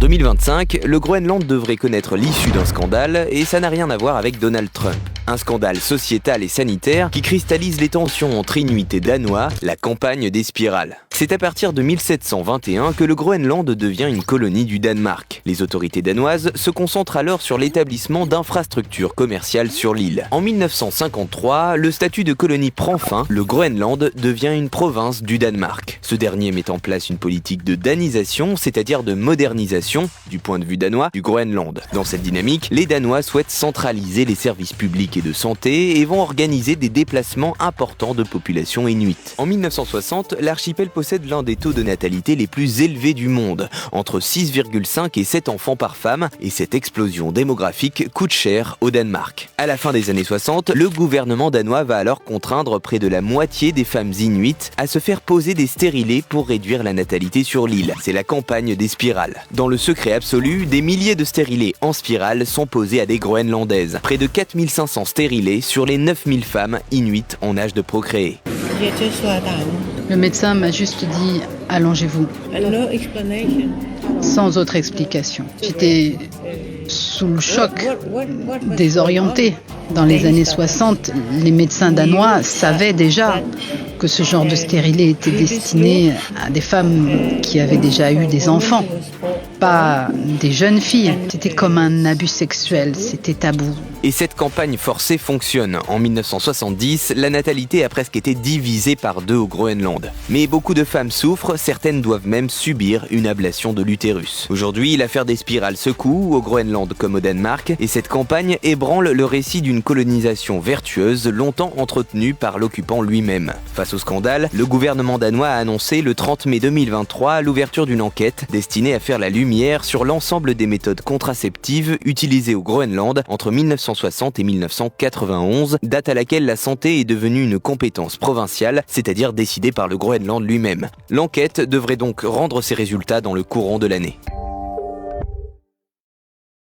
2025, le Groenland devrait connaître l'issue d'un scandale et ça n'a rien à voir avec Donald Trump. Un scandale sociétal et sanitaire qui cristallise les tensions entre Inuits et Danois, la campagne des spirales. C'est à partir de 1721 que le Groenland devient une colonie du Danemark. Les autorités danoises se concentrent alors sur l'établissement d'infrastructures commerciales sur l'île. En 1953, le statut de colonie prend fin, le Groenland devient une province du Danemark. Ce dernier met en place une politique de danisation, c'est-à-dire de modernisation, du point de vue danois, du Groenland. Dans cette dynamique, les Danois souhaitent centraliser les services publics et de santé et vont organiser des déplacements importants de population inuite. En 1960, l'archipel possède l'un des taux de natalité les plus élevés du monde, entre 6,5 et 7 enfants par femme, et cette explosion démographique coûte cher au Danemark. À la fin des années 60, le gouvernement danois va alors contraindre près de la moitié des femmes inuites à se faire poser des stérilés pour réduire la natalité sur l'île. C'est la campagne des spirales. Dans le secret absolu, des milliers de stérilés en spirale sont posés à des Groenlandaises. Près de 4500 stérilés sur les 9000 femmes inuites en âge de procréer. Le médecin m'a juste dit « allongez-vous ». Sans autre explication. J'étais sous le choc, désorientée. Dans les années 60, les médecins danois savaient déjà que ce genre de stérilet était destiné à des femmes qui avaient déjà eu des enfants, pas des jeunes filles. C'était comme un abus sexuel, c'était tabou. Et cette campagne forcée fonctionne. En 1970, la natalité a presque été divisée par 2 au Groenland. Mais beaucoup de femmes souffrent, certaines doivent même subir une ablation de l'utérus. Aujourd'hui, l'affaire des spirales secoue, au Groenland comme au Danemark, et cette campagne ébranle le récit d'une colonisation vertueuse longtemps entretenue par l'occupant lui-même. Face au scandale, le gouvernement danois a annoncé le 30 mai 2023 l'ouverture d'une enquête destinée à faire la lumière sur l'ensemble des méthodes contraceptives utilisées au Groenland entre 1960 et 1991, date à laquelle la santé est devenue une compétence provinciale, c'est-à-dire décidée par le Groenland lui-même. L'enquête devrait donc rendre ses résultats dans le courant de l'année.